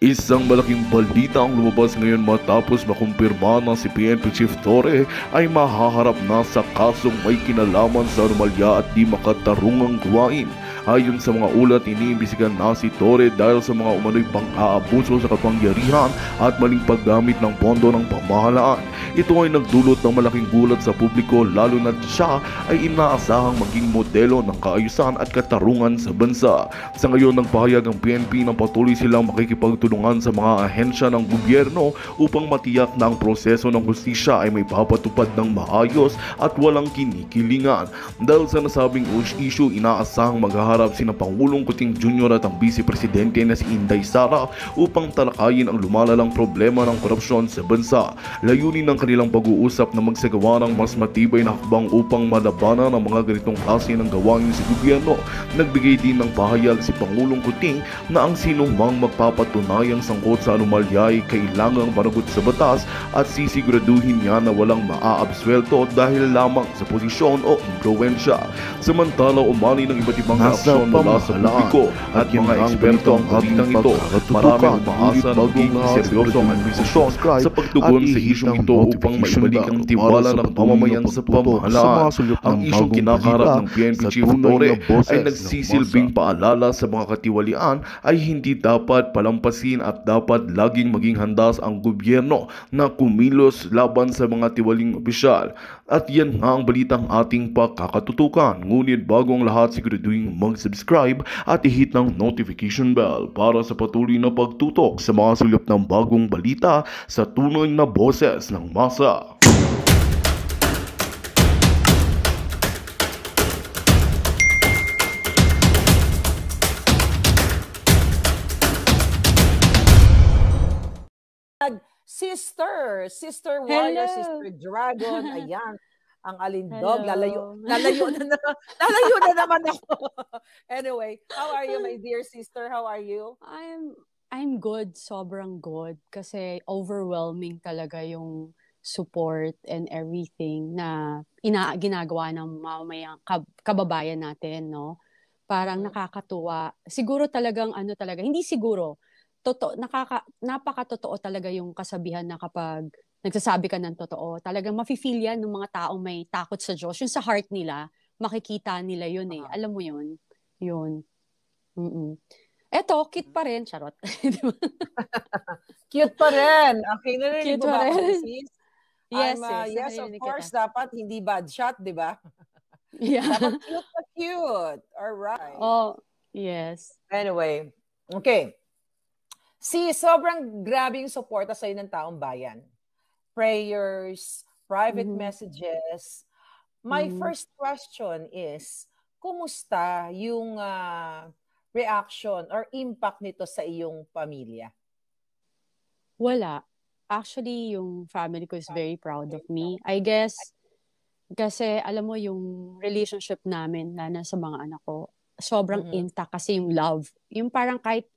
Isang malaking balita ang lumabas ngayon matapos makumpirma na si PNP Chief Torre ay mahaharap na sa kasong may kinalaman sa anomalya at di makatarungang gawain. Ayon sa mga ulat, iniimbisigan na si Torre dahil sa mga umano'y pang-aabuso sa kapangyarihan at maling paggamit ng pondo ng pamahalaan. Ito ay nagdulot ng malaking gulat sa publiko lalo na siya ay inaasahang maging modelo ng kaayusan at katarungan sa bansa. Sa ngayon, nagpahayag ang PNP na patuloy silang makikipagtulungan sa mga ahensya ng gobyerno upang matiyak na ang proseso ng hustisya ay may papatupad ng maayos at walang kinikilingan. Dahil sa nasabing issue, inaasahang maghaharap sina Pangulong Kuting Jr. at ang Vice Presidente na si Inday Sara upang talakayin ang lumalalang problema ng korupsyon sa bansa. Layunin ng kanilang pag-uusap na magsagawa ng mas matibay na hakbang upang malabanan ang mga ganitong klase ng gawain sa gobyerno. Nagbigay din ng pahayag si Pangulong Kuting na ang sinumang magpapatunayang sangkot sa anomalya ay kailangang managot sa batas at sisiguraduhin niya na walang maaabswelto dahil lamang sa posisyon o impluensya. Samantala, umani ng iba't ibang reaksyon mula sa publiko at mga eksperto ang balitang ito. Maraming umaasa na magiging seryoso ang administrasyon sa pagtugon sa isyong ito upang maibalik ang tiwala ng mamamayan sa pamahalaan. Ang isyong kinakaharap ng PNP Chief Torre ay nagsisilbing paalala sa mga katiwalian ay hindi dapat palampasin at dapat laging maging handas ang gobyerno na kumilos laban sa mga tiwaling opisyal. At yan nga ang balitang ating pagkakatutukan. Ngunit bago ang lahat, siguraduhin mag-subscribe at i-hit ng notification bell para sa patuloy na pagtutok sa mga sulap ng bagong balita sa tunay na boses ng masa. Sister Warrior, Hello. Sister Dragon, ayan, ang alindog, Hello. lalayo na naman ako. Anyway, how are you, my dear sister? How are you? I'm good, sobrang good kasi overwhelming talaga yung support and everything na ginagawa ng mamamayang kababayan natin, no? Parang nakakatuwa. Siguro talagang hindi siguro. Napakatotoo talaga yung kasabihan na kapag nagsasabi ka ng totoo, talagang mafe-feel yan ng mga taong may takot sa Diyos. Yung sa heart nila, makikita nila yun eh. Alam mo yun? Yun. Mm-mm. Eto, cute pa rin. Charot. Cute pa rin. Okay, narinig Cute mo ba pa ako, rin. sis? Yes, Yes, of narinig course, kita. dapat hindi bad shot, di ba? Yeah. Dapat cute na cute. Alright. Oh, yes. Anyway, okay. Sobrang grabe yung suporta sa'yo ng taong bayan. Prayers, private messages. My first question is, kumusta yung reaction or impact nito sa iyong pamilya? Wala. Actually, yung family ko is very proud of me. I guess, kasi alam mo yung relationship namin na nasa mga anak ko, sobrang intact kasi yung love. Yung parang kahit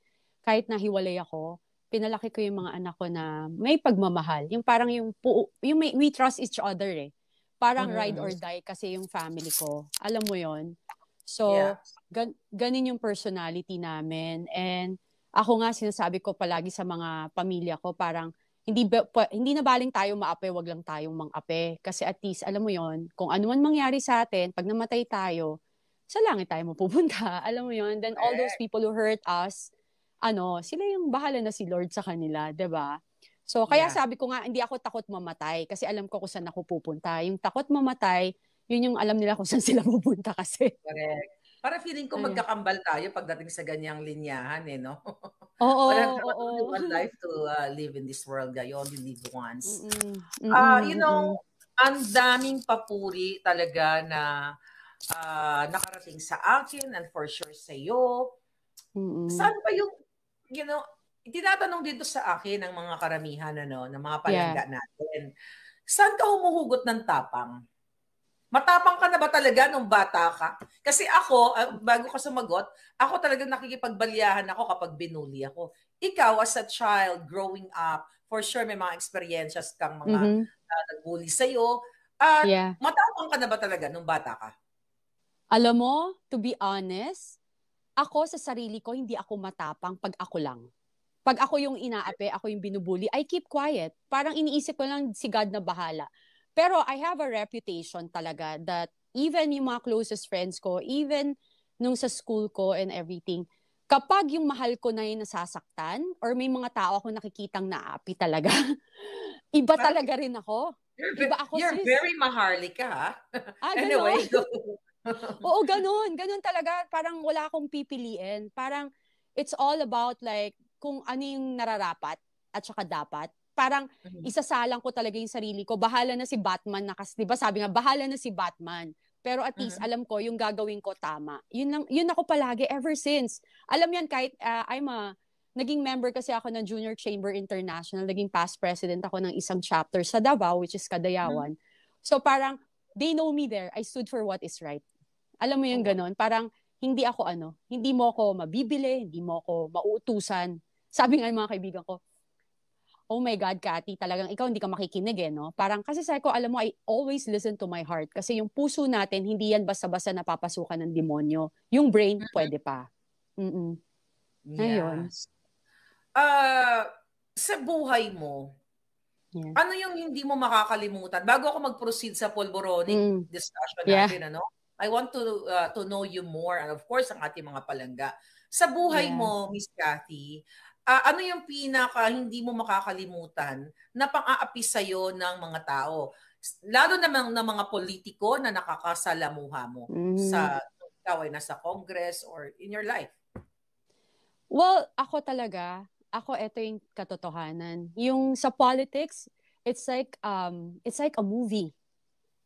nahiwalay ako, pinalaki ko yung mga anak ko na may pagmamahal. Yung parang we trust each other eh. Parang ride or die kasi yung family ko. Alam mo yon. So, ganin yung personality namin. And ako nga sinasabi ko palagi sa mga pamilya ko, parang hindi na baling tayo maape, wag lang tayong mang-ape. Kasi at least, alam mo yon, kung ano man mangyari sa atin, pag namatay tayo, sa langit tayo mapupunta. Alam mo yon. Then all those people who hurt us, sila yung bahala na si Lord sa kanila, 'di ba? So, kaya sabi ko nga, hindi ako takot mamatay kasi alam ko kung saan ako pupunta. Yung takot mamatay, yun yung alam nila kung saan sila pupunta kasi. Correct. Para feeling ko magkakambal tayo pagdating sa ganyang linyahan eh, no? Oo, only one life to live in this world, guy. You only live once. Ang daming papuri talaga na nakarating sa akin and for sure sa iyo. Saan ba yung tinatanong dito sa akin ng mga karamihan ng mga palangga natin. Saan ka humuhugot ng tapang? Matapang ka na ba talaga nung bata ka? Kasi ako, bago ka sumagot, ako talagang nakikipagbalyahan ako kapag binuli ako. Ikaw as a child growing up, for sure may mga experiences kang mga nagbully sa'yo. Matapang ka na ba talaga nung bata ka? Alam mo, to be honest, ako sa sarili ko, hindi ako matapang pag ako lang. Pag ako yung inaapi, ako yung binubuli, I keep quiet. Parang iniisip ko lang si God na bahala. Pero I have a reputation talaga that even yung mga closest friends ko, even nung sa school ko and everything, kapag yung mahal ko na yung nasasaktan or may mga tao ako nakikitang naapi talaga, iba talaga rin ako. Iba ako, You're sis. very maharlika, ha? Anyway, Go. Oo, ganun. Ganun talaga. Parang wala akong pipiliin. Parang it's all about like kung ano yung nararapat at saka dapat. Parang isasalang ko talaga yung sarili ko. Bahala na si Batman na kasi, 'di ba sabi nga, bahala na si Batman. Pero at least alam ko yung gagawin ko tama. Yun ako palagi ever since. Alam yan kahit naging member kasi ako ng Junior Chamber International, naging past president ako ng isang chapter sa Davao, which is Cadayawan. So parang they know me there. I stood for what is right. Alam mo yung ganon? Parang hindi mo ako mabibili, hindi mo ako mauutusan. Sabi nga ng mga kaibigan ko, oh my God, Cathy, talagang ikaw hindi ka makikinig no? Parang kasi sabi ko, alam mo, I always listen to my heart. Kasi yung puso natin, hindi yan basta-basta napapasukan ng demonyo. Yung brain, pwede pa. Ayun. Yes. Sa buhay mo, ano yung hindi mo makakalimutan? Bago ako mag-proceed sa polboronic discussion natin, I want to know you more, and of course, ang ating mga palangga. Sa buhay mo, Miss Cathy, ano yung pinaka hindi mo makakalimutan na pang-aapi sa'yo ng mga tao? Lalo namang ng mga politiko na nakakasalamuha mo sa ikaw ay nasa Congress or in your life. Well, ito yung katotohanan. Yung sa politics, it's like a movie.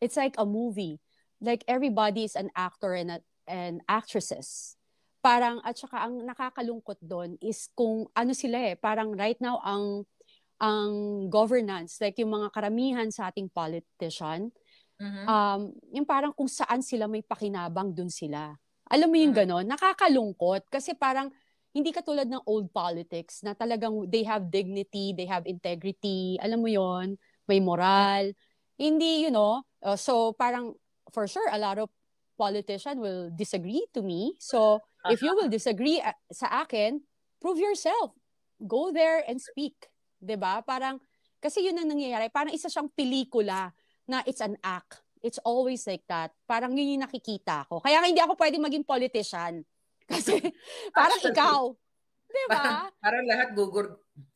It's like a movie. Like everybody is an actor and actresses. Parang, at saka ang nakakalungkot doon is kung ano sila parang right now ang governance, like yung mga karamihan sa ating politician, yung parang kung saan sila may pakinabang doon sila. Alam mo yung ganon? Nakakalungkot kasi parang hindi katulad ng old politics na talagang they have dignity, they have integrity, alam mo yon, may moral. Hindi, so parang for sure a lot of politician will disagree to me. So, if you will disagree sa akin, prove yourself. Go there and speak. 'Di ba? Parang, kasi yun ang nangyayari. Parang isa siyang pelikula na it's an act. It's always like that. Parang yun yung nakikita ko. Kaya hindi ako pwedeng maging politician. Kasi, parang ikaw. 'Di ba? Parang lahat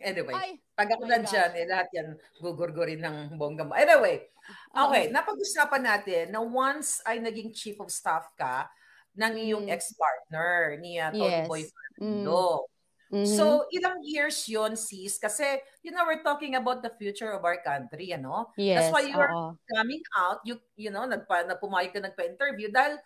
Anyway, pag ako nandyan, lahat yan gugurgurin ng bongga mo. Anyway, okay, napag-usapan natin na once ay naging chief of staff ka ng iyong ex-partner ni Tony Boy Fernando. So, ilang years yon sis? Kasi, we're talking about the future of our country, Yes, that's why you're coming out, pumayag ka nagpa-interview dahil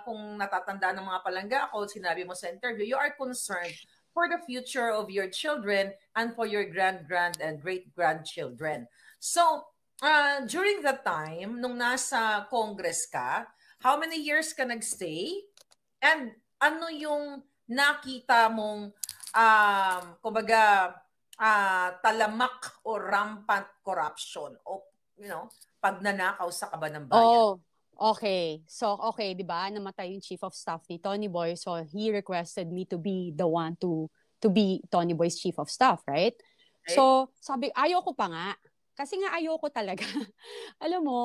kung natatandaan ng mga palangga ako, sinabi mo sa interview, you are concerned for the future of your children and for your and great-grandchildren. So, during that time, nung nasa Congress ka, how many years ka nagstay? And ano yung nakita mong, talamak o rampant corruption o, pagnanakaw sa kaban ng bayan? Okay. So, di ba? Namatay yung chief of staff ni Tony Boy. So, he requested me to be the one to be Tony Boy's chief of staff, right? Okay. So, sabi, ayoko pa nga. Kasi nga ayoko talaga. Alam mo,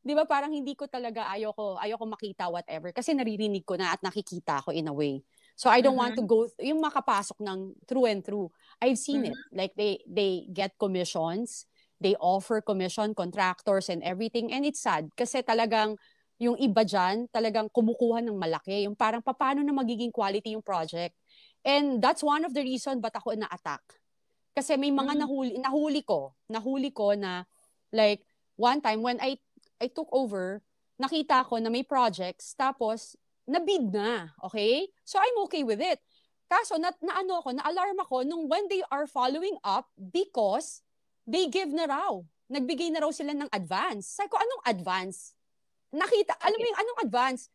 di ba parang hindi ko talaga ayoko makita whatever. Kasi naririnig ko na at nakikita ko in a way. So, I don't want to go, yung makapasok ng through and through. I've seen it. Like, they get commissions. They offer commission, contractors, and everything. And it's sad. Kasi talagang, yung iba dyan, talagang kumukuha ng malaki. Yung parang paano na magiging quality yung project. And that's one of the reason ba't ako na-attack. Kasi may mga nahuli ko na, like, one time when I took over, nakita ko na may projects, tapos, nabid na, okay? So, I'm okay with it. Kaso, na-alarm ako nung when they are following up because they give na raw. Nagbigay na raw sila ng advance. Sabi ko, anong advance? Alam mo yung anong advance?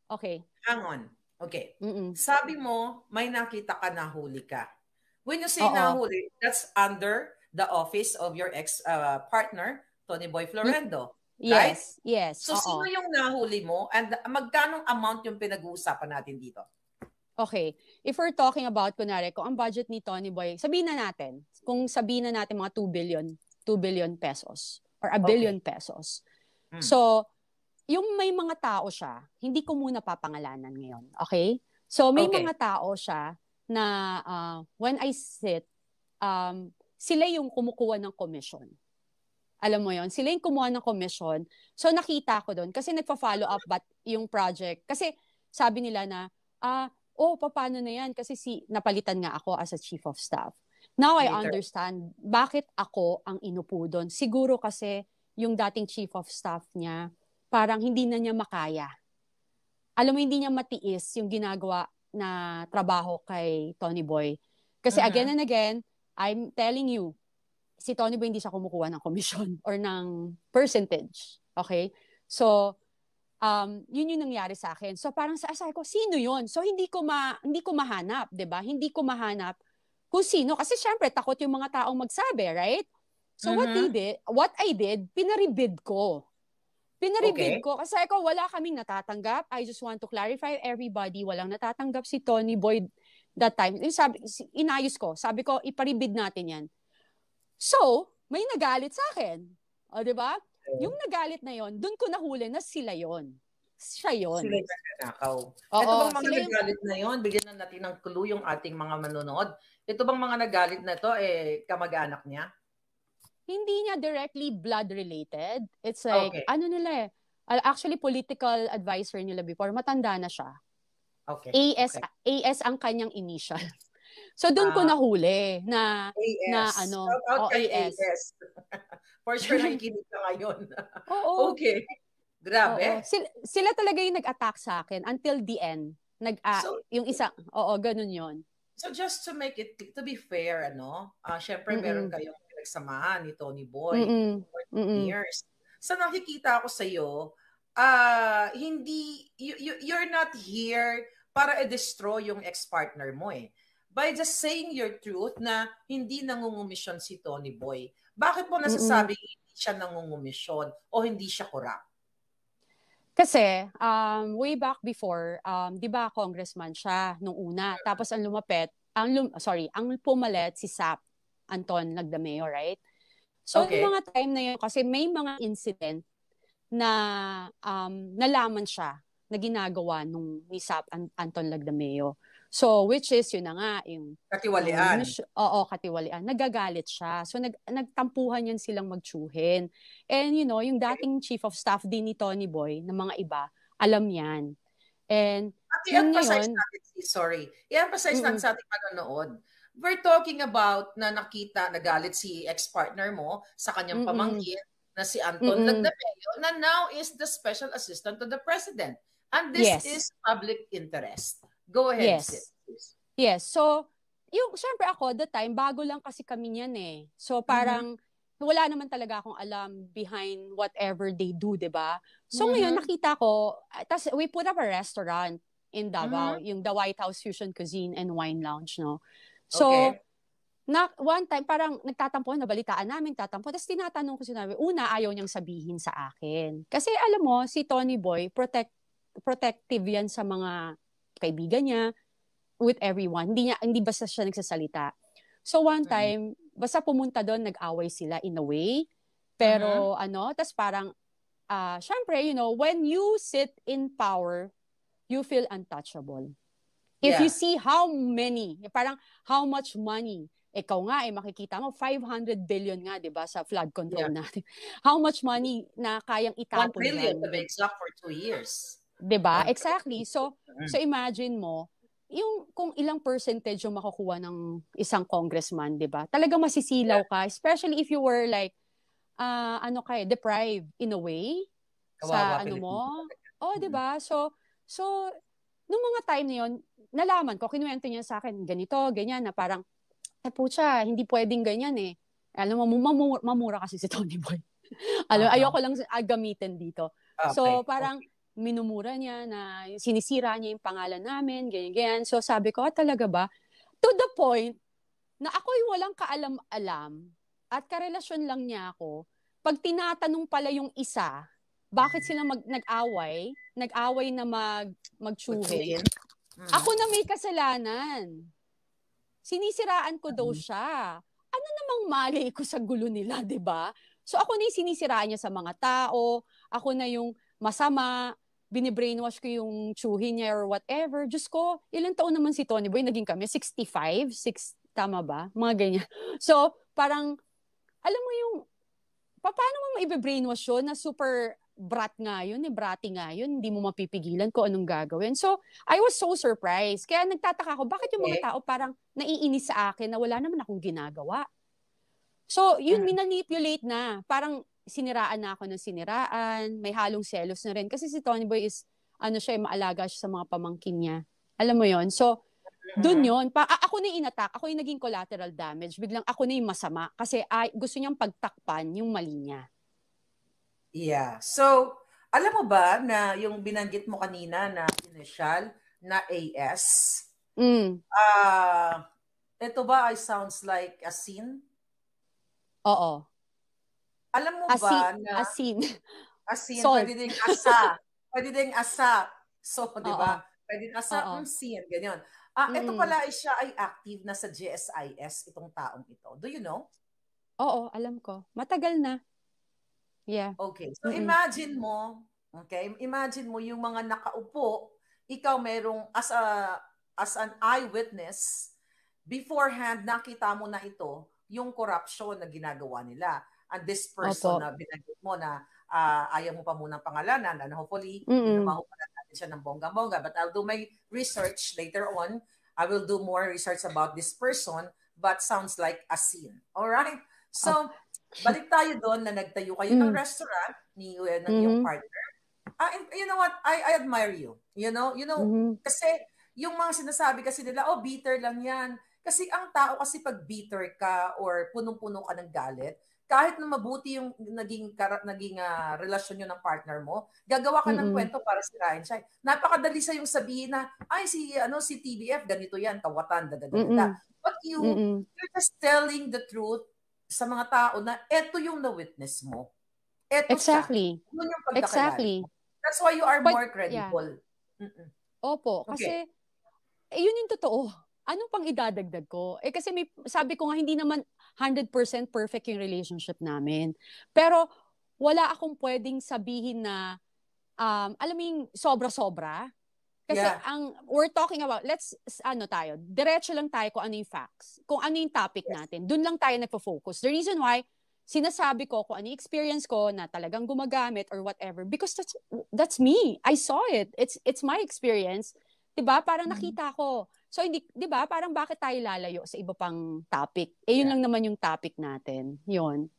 Okay. Hang on. Okay. Sabi mo, may nakita ka, nahuli ka. When you say nahuli, that's under the office of your ex-partner, Tony Boy Florendo. Right? Yes. So, sino yung nahuli mo and magkano amount yung pinag-uusapan natin dito? Okay. If we're talking about, kunwari, kung ang budget ni Tony Boy, sabihin na natin mga 2 billion pesos or a billion pesos. So, yung may mga tao siya, hindi ko muna papangalanan ngayon. Okay? So, may mga tao siya na when I sit, sila yung kumukuha ng commission. Alam mo yon, sila yung kumuha ng commission. So, nakita ko doon kasi nagpa-follow up yung project. Kasi sabi nila na, paano na yan? Kasi napalitan nga ako as a chief of staff. Now I understand bakit ako ang inupo doon. Siguro kasi yung dating chief of staff niya, parang hindi na niya makaya. Alam mo, hindi niya matiis yung ginagawa na trabaho kay Tony Boy. Kasi again and again, I'm telling you, si Tony Boy hindi siya kumukuha ng commission or ng percentage. Okay? So, yun yung nangyari sa akin. So parang sabi ko, sino yun? So hindi ko mahanap, 'di ba? Hindi ko mahanap kung sino kasi syempre takot yung mga taong magsabi, right? So what I did, pinaribid ko. Kasi ako wala kaming natatanggap. I just want to clarify everybody, walang natatanggap si Tony Boy that time. Inayos ko. Sabi ko, iparibid natin 'yan. So, may nagalit sa akin. O, 'di ba? Yung nagalit na yon, doon ko nahuli na sila yon. Siya yon. Sila yung nagnanakaw. Ito bang mga nagalit na yon, bigyan na natin ng clue yung ating mga manonood. Ito bang mga nagalit na to, kamag-anak niya? Hindi niya directly blood related. It's like, actually political advisor nila before, matanda na siya. AS ang kanyang initial. So doon ko nahuli na AS. AS. For sure nakikinig ka ngayon. Oo. Okay. Grabe. Sila talaga yung nag-attack sa akin until the end. Yung isa, ganun yon. So just to make it, to be fair, syempre meron kayong pinagsamahan ni Tony Boy for 10 years. So nakikita ako sa iyo, you're not here para i-destroy yung ex-partner mo by just saying your truth na hindi nangungumisyon si Tony Boy. Bakit mo nasasabing hindi siya nangungumisyon o hindi siya corrupt? Kasi, way back before, di ba congressman siya nung una. Tapos ang pumalit si SAP, Anton Lagdameo, right? So, yung mga time na yun, kasi may mga incident na nalaman siya na ginagawa ni SAP Anton Lagdameo. So, which is, yun na nga, yung... Katiwalian. Katiwalian. Nagagalit siya. So, nagtampuhan yan silang magtsuhin. And, yung dating chief of staff din ni Tony Boy, ng mga iba, alam yan. And, i-emphasize natin sa ating manonood. We're talking about na nagalit si ex-partner mo sa kanyang pamangkin na si Anton Lagdameo na now is the special assistant to the president. And this is public interest. Go ahead, sis. Yes. So, syempre ako, the time, bago lang kasi kami niyan So, parang, wala naman talaga akong alam behind whatever they do, diba? So, ngayon, nakita ko, tas we put up a restaurant in Davao, yung The White House Fusion Cuisine and Wine Lounge, no? So, one time, parang nagtatampo, nabalitaan namin, tapos tinatanong ko sinabi, ayaw niyang sabihin sa akin. Kasi, alam mo, si Tony Boy, protective yan sa mga kaibigan niya, with everyone. Hindi basta siya nagsasalita. So one time, basta pumunta doon, nag-away sila in a way. Pero tas parang, syempre, when you sit in power, you feel untouchable. If you see how much money, ikaw nga, makikita mo, 500 billion nga, di ba, sa flood control natin. How much money na kayang itapon 1 trillion to be exact for 2 years. Diba? Exactly. So imagine mo, kung ilang percentage yung makukuha ng isang congressman, diba? Talagang masisilaw ka, especially if you were like, deprived in a way. Kawawa, sa mo. Diba? So, nung mga time na yun, nalaman ko, kinuwento niya sa akin, ganito, ganyan, na parang, pucha, hindi pwedeng ganyan Alam mo, mamura kasi si Tony Boy. Ayoko lang gamitin dito. So, parang, minumura niya na sinisira niya yung pangalan namin, ganyan. So sabi ko, talaga ba? To the point na ako'y walang kaalam-alam at karelasyon lang niya ako. Pag tinatanong pala yung isa, bakit sila nag-away na magtsuhin, Ako na may kasalanan. Sinisiraan ko daw siya. Ano namang mali ko sa gulo nila, 'di ba? So ako na yung sinisiraan niya sa mga tao, ako na yung masama, binibrainwash ko yung tsuhin niya or whatever. Diyos ko, ilang taon naman si Tony Boy? Naging kami? 65? Tama ba? Mga ganyan. So, parang, alam mo yung, paano mo maibe-brainwash yun na super brat nga yun, brati nga yun, hindi mo mapipigilan kung anong gagawin. So, I was so surprised. Kaya nagtataka ako, bakit yung mga tao parang naiinis sa akin na wala naman akong ginagawa? So, yun, minanipulate na. Parang siniraan na ako ng siniraan, may halong selos na rin. Kasi si Tony Boy is, maalaga siya sa mga pamangkin niya. Alam mo yon. So, dun yun. Ako na yung inattack, ako yung naging collateral damage. Biglang ako na yung masama. Kasi gusto niyang pagtakpan yung mali niya. Yeah. So, alam mo ba na yung binanggit mo kanina na initial na AS, ito ba ay sounds like a scene? Oo. Alam mo ba na... Asin. Pwede ding asa. Pwede ding asa. So, di ba? Pwede ding asa, scene. Ganyan. Ito pala siya ay active na sa GSIS, itong taong ito. Do you know? Oo, alam ko. Matagal na. Yeah. Okay. So, imagine mo yung mga nakaupo, ikaw merong as an eyewitness, beforehand nakita mo na ito, yung corruption na ginagawa nila. And this person na binanggit mo na ayaw mo pa munang pangalanan, and hopefully, mahupalan natin siya ng bongga-bongga. But I'll do my research later on. I will do more research about this person, but sounds like a scene. Alright? So, balik tayo doon na nagtayo kayo ng restaurant ng iyong partner. And you know what? I admire you. You know, kasi yung mga sinasabi kasi nila, bitter lang yan. Kasi ang tao kasi pag bitter ka or punong-puno ka ng galit, kahit na mabuti yung naging relasyon nyo ng partner mo, gagawa ka ng kwento para sirain siya. Napakadali sa yung sabihin na, si TBF, ganito yan, kawatan, dadadada. But you're just telling the truth sa mga tao na eto yung na-witness mo. Eto exactly. Siya. Yun yung pagkakilala. Exactly. That's why you are more credible. Yeah. Opo. Kasi, yun yung totoo. Anong pang idadagdag ko? Kasi sabi ko nga, hindi naman 100% perfect yung relationship namin. Pero, wala akong pwedeng sabihin na, alam mo yung sobra-sobra. Kasi we're talking about, diretso lang tayo kung ano yung facts. Kung ano yung topic natin. Doon lang tayo nagpo-focus. The reason why, sinasabi ko kung ano yung experience ko na talagang gumagamit or whatever, because that's me. I saw it. It's my experience. 'Di ba? Parang nakita ko. So, hindi, 'di ba? Parang bakit tayo lalayo sa iba pang topic? Yun lang naman yung topic natin. Yun.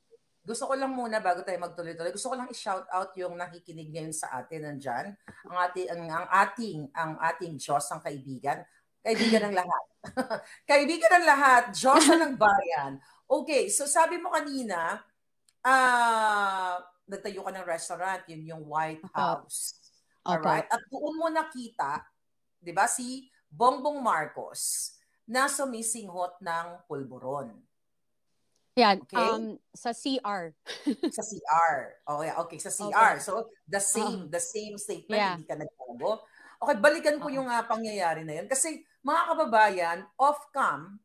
Gusto ko lang muna, bago tayo magtuloy-tuloy, gusto ko lang i-shout out yung nakikinig ngayon sa atin nandyan. Ang ating Diyos, ang kaibigan. Kaibigan ng lahat. Kaibigan ng lahat. Diyos ng bayan. Okay, so sabi mo kanina, nagtayo ka ng restaurant, yun yung White House. Alright? At doon mo nakita, di ba, si Bongbong Marcos na sumisinghot ng pulburon. Yan, okay? Sa CR. Sa CR. Okay, sa CR. Okay. So, the same statement, hindi ka nagbago. Okay, balikan ko yung pangyayari na yun. Kasi, mga kababayan, off-cam,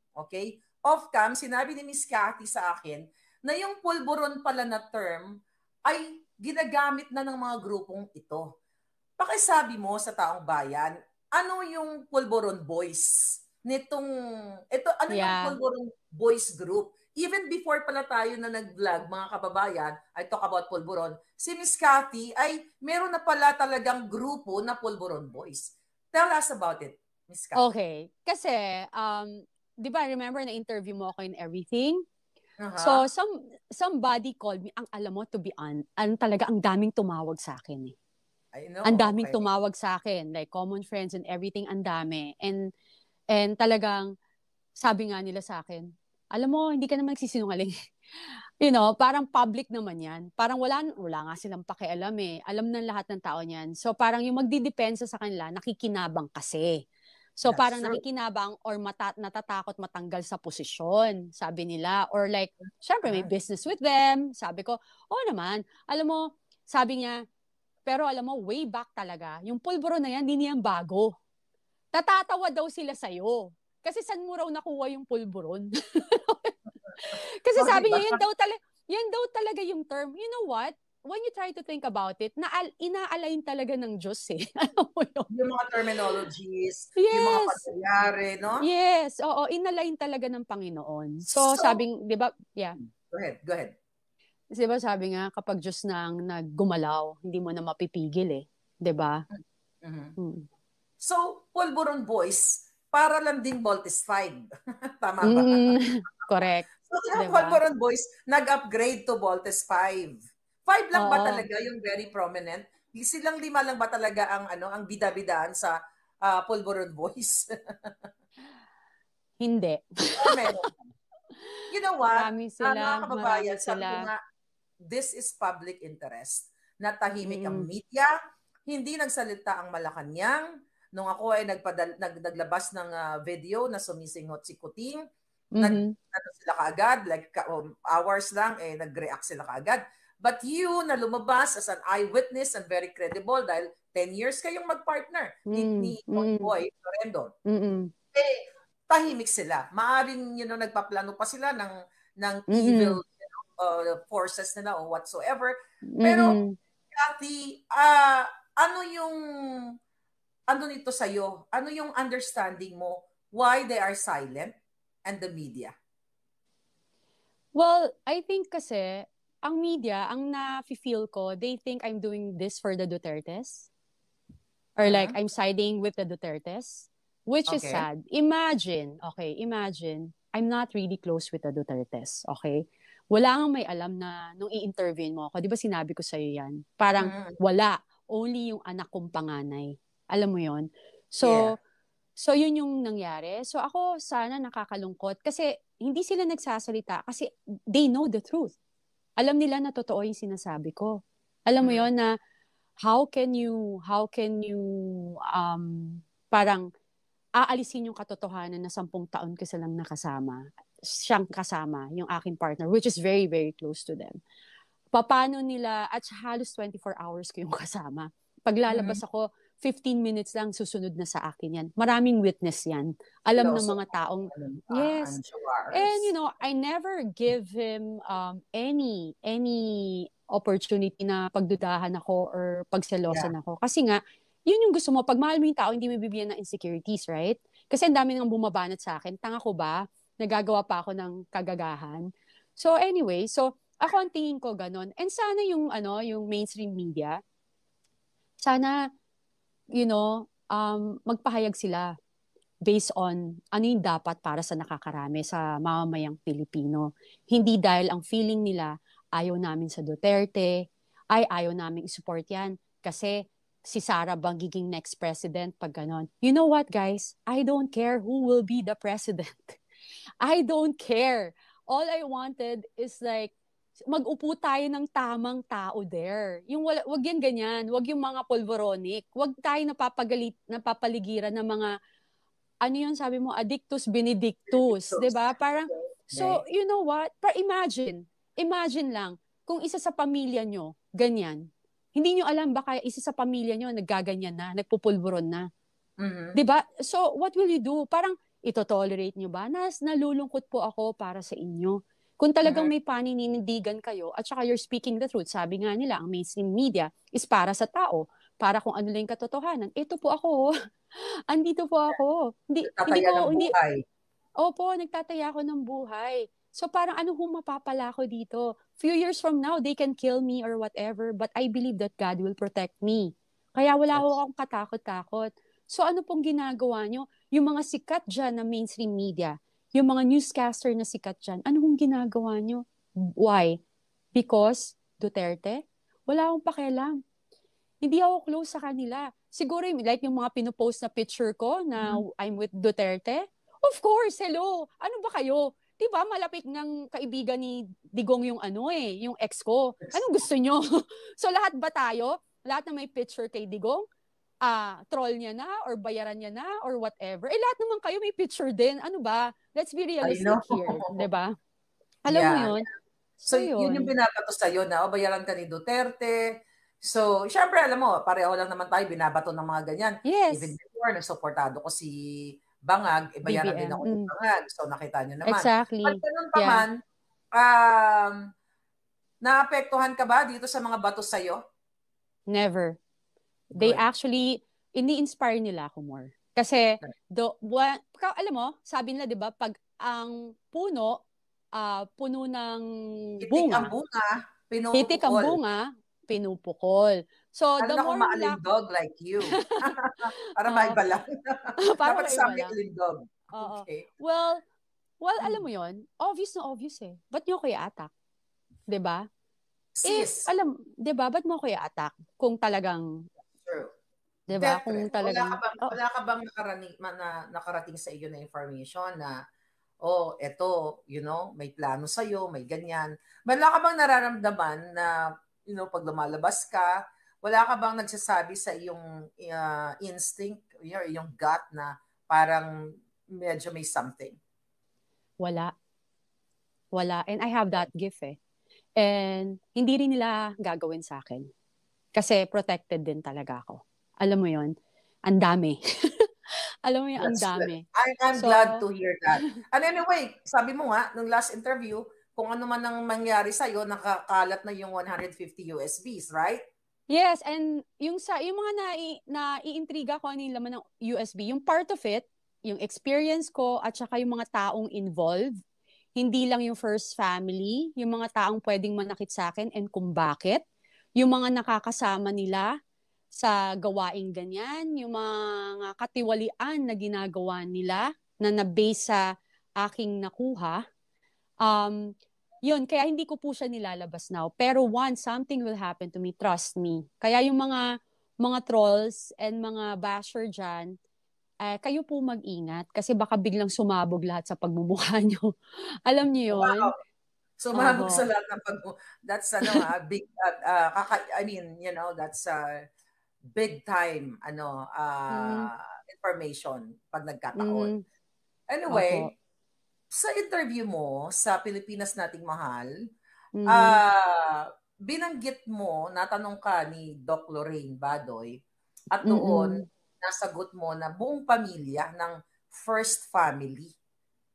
sinabi ni Miss Cathy sa akin, na yung pulburon pala na term, ay ginagamit na ng mga grupong ito. Pakisabi mo sa taong bayan, ano yung pulburon boys? Yung pulburon boys group? Even before pala tayo na nag-vlog, mga kababayan, I talk about Pulburon, si Miss Cathy ay meron na pala talagang grupo na Pulburon Boys. Tell us about it, Miss Cathy. Okay. Kasi, di ba, remember na interview mo ako in everything? So, somebody called me, alam mo, to be talaga, ang daming tumawag sa akin eh. I know, ang daming tumawag sa akin, like common friends and everything, ang dami. And talagang, sabi nga nila sa akin, alam mo, hindi ka naman nagsisinungaling. Parang public naman yan. Parang wala nga silang pakialam eh. Alam ng lahat ng tao niyan. So parang yung magdidepensa sa kanila, nakikinabang kasi. So parang nakikinabang or natatakot matanggal sa posisyon, sabi nila. Or like, syempre may business with them. Sabi ko, naman. Alam mo, sabi niya, pero alam mo, way back talaga, yung pulburo na yan, hindi niyan bago. Natatawa daw sila sa'yo. Kasi saan mo raw nakuha yung pulburon? Kasi sabi niya, yan daw talaga yung term. You know what? When you try to think about it, ina-align talaga ng Diyos eh. Alam mo yun? Yung mga terminologies, yes. yung mga pangyayari, no? Yes, oo, inalign talaga ng Panginoon. So sabing, di ba, yeah. Go ahead. Di ba sabi nga, kapag Diyos na ang naggumalaw, hindi mo na mapipigil eh. Di ba? So, Pulburon Boys, para lang ding Voltes 5. Tama ba? Correct. So, diba? Pulburon Boys, nag-upgrade to Voltes 5. 5 lang ba talaga yung very prominent? Silang 5 lang ba talaga ang bida-bidaan sa Pulburon Boys? Hindi. You know what? Marami sila. Mga kababayan, sabi ko nga, this is public interest. Natahimik ang media, hindi nagsalita ang Malacanang. Nung ako ay naglabas ng video na sumisingot si Kuting, sila kaagad, like hours lang, nag-react sila kaagad. But you na lumabas as an eyewitness and very credible dahil 10 years kayong mag-partner ni Boy Torrendo. Tahimik sila. Maaring nagpaplano pa sila ng evil forces nila o whatsoever. Pero Kathy, ano nito sa'yo? Ano yung understanding mo why they are silent and the media? Well, I think kasi ang media, ang na-feel ko, they think I'm doing this for the Dutertes. Or like, I'm siding with the Dutertes. Which is sad. Imagine, I'm not really close with the Dutertes, okay? Wala nga may alam na nung i-interview mo ako, di ba sinabi ko sa'yo yan? Parang wala. Only yung anak kong panganay. Alam mo yon. So yun yung nangyari. So ako sana nakakalungkot kasi hindi sila nagsasalita kasi they know the truth. Alam nila na totoo yung sinasabi ko. Alam mo yon na how can you parang aalisin yung katotohanan na 10 taon ko silang siyang kasama, yung aking partner, which is very, very close to them. Paano nila, at halos 24 hours ko yung kasama. Paglalabas ako, 15 minutes lang susunod na sa akin yan. Maraming witness yan. Alam ng mga taong, yes. And I never give him any opportunity na pagdudahan ako or pagselosan ako. Kasi nga, yun yung gusto mo. Pag mahal mo yung tao, hindi mo bibigyan ng insecurities, right? Kasi ang dami nang bumabanat sa akin. Tanga ko ba? Nagagawa pa ako ng kagagahan. So anyway, ako ang tingin ko ganon. And sana yung mainstream media, sana, magpahayag sila based on ano yung dapat para sa nakakarami sa mamamayang Pilipino. Hindi dahil ang feeling nila, ayaw namin sa Duterte, ayaw namin i-support yan kasi si Sara bang giging next president pag ganon. You know what, guys? I don't care who will be the president. I don't care. All I wanted is like, mag-upo tayo ng tamang tao there. Yung wag yan ganyan, wag yung mga pulveronic, wag tayo napapaligiran ng mga ano yun sabi mo, addictus benedictus, 'di ba? Parang so you know what? Imagine lang kung isa sa pamilya nyo ganyan. Hindi nyo alam baka isa sa pamilya nyo naggaganyan na, nagpupulburon na. 'Di ba? So what will you do? Parang ito-tolerate nyo ba? Nalulungkot po ako para sa inyo. Kung talagang may paninindigan kayo at saka you're speaking the truth, sabi nga nila, ang mainstream media is para sa tao, para kung ano lang yung katotohanan. Ito po ako. Andito po ako. Nagtataya ako ng buhay. So parang ano mapapala ko dito? Few years from now, they can kill me or whatever, but I believe that God will protect me. Kaya wala akong katakot-takot. So ano pong ginagawa nyo? Yung mga sikat dyan na mainstream media, yung mga newscaster na sikat dyan, ano kong ginagawa nyo? Why? Because Duterte? Wala akong pakialam. Hindi ako close sa kanila. Siguro like yung mga pinupost na picture ko na I'm with Duterte. Of course, hello. Ano ba kayo? Diba malapit ng kaibigan ni Digong yung yung ex ko. Anong gusto nyo? So lahat ba tayo? Lahat na may picture kay Digong? Troll niya na or bayaran niya na or whatever. Lahat naman kayo may picture din. Ano ba? Let's be realistic here. Diba? Alam mo yun? So yun yung binabato sa'yo na bayaran ka ni Duterte. So, syempre, alam mo, pareho lang naman tayo binabato ng mga ganyan. Yes. Even before, nasuportado ko si Bangag, bayaran din BBM. ako ni Bangag. So, nakita nyo naman. Exactly. At ganun pa Yeah. man, naapektuhan ka ba dito sa mga bato sa'yo? Never. They Good. actually, ini-inspire nila ako more. Kasi, alam mo, sabi nila, di ba, pag ang puno, puno ng Hitik ang bunga, bunga, hitik ang pinupukol. bunga, pinupukol. So, Lalo the na kung more nila... maalindog like you. Para maiba lang. Para Dapat maiba sabi lang. alindog. Oo. Okay. Well, alam mo yon, obvious na obvious eh. Ba't nyo ako i-attack? 'Di ba? Sis. Di ba, ba't mo ako i-attack? Kung talagang, True. 'di ba? Kung talagang, wala ka bang nakarating sa iyo na information na, oh, eto, may plano sa'yo, may ganyan. Wala ka bang nararamdaman na, pag lumalabas ka, wala ka bang nagsasabi sa iyong instinct, yung gut na parang medyo may something? Wala. And I have that gift eh. And hindi rin nila gagawin sa akin. Kasi protected din talaga ako. Alam mo yon, ang dami. Alam mo yun, ang dami. I'm glad to hear that. And anyway, sabi mo nga, nung last interview, kung ano man ang mangyari sa'yo, nakakalat na yung 150 USBs, right? Yes, and yung mga naiintriga ko ano yung laman ng USB, yung part of it, yung experience ko at saka yung mga taong involved, hindi lang yung first family, yung mga taong pwedeng manakit sa akin and kung bakit, yung mga nakakasama nila sa gawaing ganyan, yung mga katiwalian na ginagawa nila na na-base sa aking nakuha, yun, kaya hindi ko po siya nilalabas now. Pero once something will happen to me, trust me. Kaya yung mga trolls and mga basher dyan, kayo po mag-ingat kasi baka biglang sumabog lahat sa pagmumukha nyo. Alam niyo yun? Wow. Sumabog sa lahat ng that's big, that's big time information pag nagkataon. Anyway, sa interview mo sa Pilipinas Nating Mahal, binanggit mo, natanong ka ni Doc Lorraine Badoy at doon nasagot mo na buong pamilya ng first family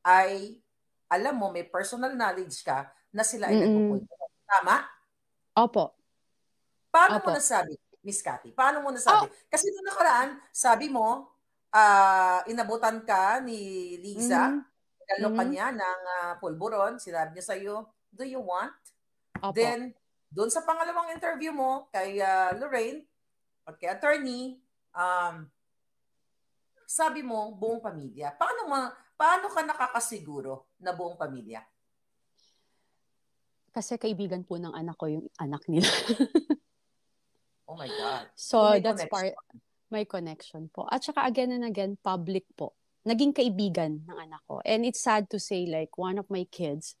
ay, alam mo, may personal knowledge ka na sila ay nagpupulburon. Tama? Opo. Paano mo nasabi, Miss Cathy? Paano mo nasabi? Kasi noong nakaraan, sabi mo, inabutan ka ni Liza, nalo ka niya ng pulburon, sinabi niya sa'yo, do you want? Opo. Then, doon sa pangalawang interview mo kay Lorraine at kay attorney, sabi mo, buong pamilya. Paano ka nakakasiguro na buong pamilya? Kasi kaibigan po ng anak ko yung anak nila. Oh my God. So that's my connection po. At saka again and again, public po. Naging kaibigan ng anak ko. And it's sad to say, like, one of my kids,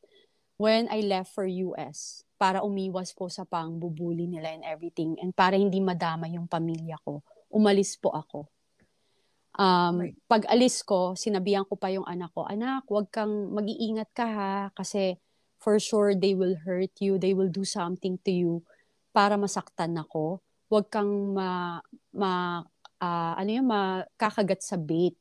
when I left for US, para umiwas po sa pangbubuli nila and everything, and para hindi madama yung pamilya ko, umalis po ako. Pag alis ko, sinabihan ko pa yung anak ko, anak, huwag kang mag-iingat ka ha, kasi for sure they will hurt you, they will do something to you para masaktan ako. Huwag kang makakagat sa bait.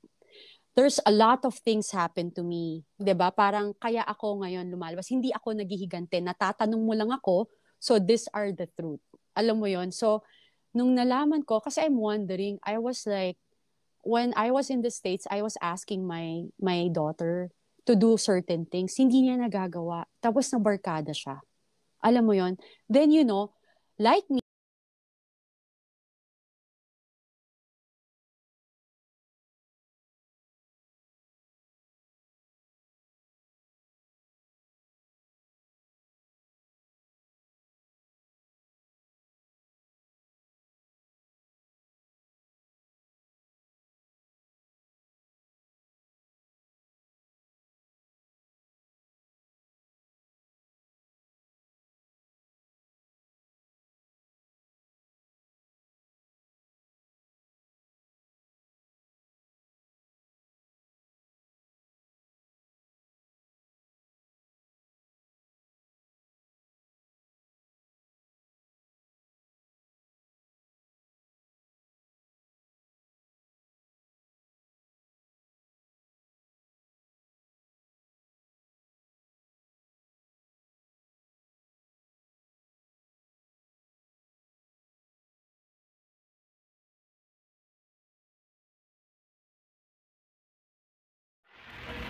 There's a lot of things happen to me, 'di ba? Parang kaya ako ngayon lumalabas, hindi ako naghihigante, natatanong mo lang ako, so these are the truth. Alam mo 'yon? So nung nalaman ko, kasi I'm wondering, I was like, when I was in the States, I was asking my daughter to do certain things. Hindi niya nagagawa. Tapos nabarkada siya. Alam mo yon? Then, like me,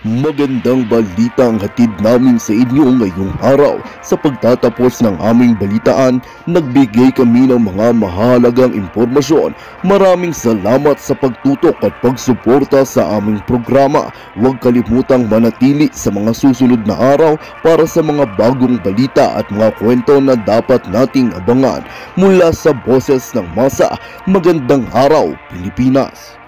Magandang balita ang hatid namin sa inyo ngayong araw. Sa pagtatapos ng aming balitaan, nagbigay kami ng mga mahalagang impormasyon. Maraming salamat sa pagtutok at pagsuporta sa aming programa. Huwag kalimutang manatili sa mga susunod na araw para sa mga bagong balita at mga kwento na dapat nating abangan. Mula sa Boses ng Masa, magandang araw Pilipinas!